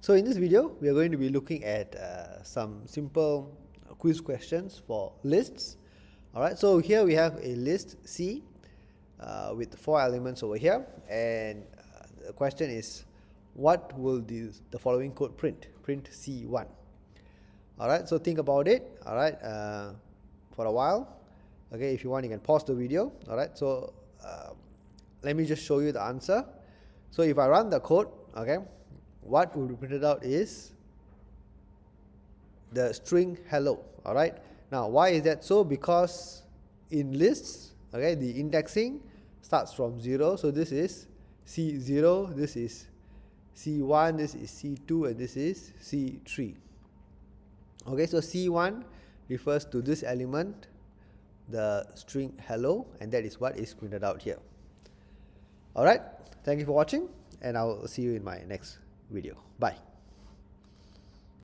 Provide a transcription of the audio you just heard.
So in this video, we are going to be looking at some simple quiz questions for lists. Alright, so here we have a list C with 4 elements over here, and the question is, what will the following code print? Print C1. Alright, so think about it, alright, for a while. Okay, if you want, you can pause the video. Alright, so let me just show you the answer. So if I run the code, okay, what will be printed out is the string hello. Alright, now why is that so? Because in lists, okay, the indexing starts from 0, so this is C0, this is C1, this is C2, and this is C3. Okay, so C1 refers to this element, the string hello, and that is what is printed out here. Alright, thank you for watching, and I will see you in my next video. Bye.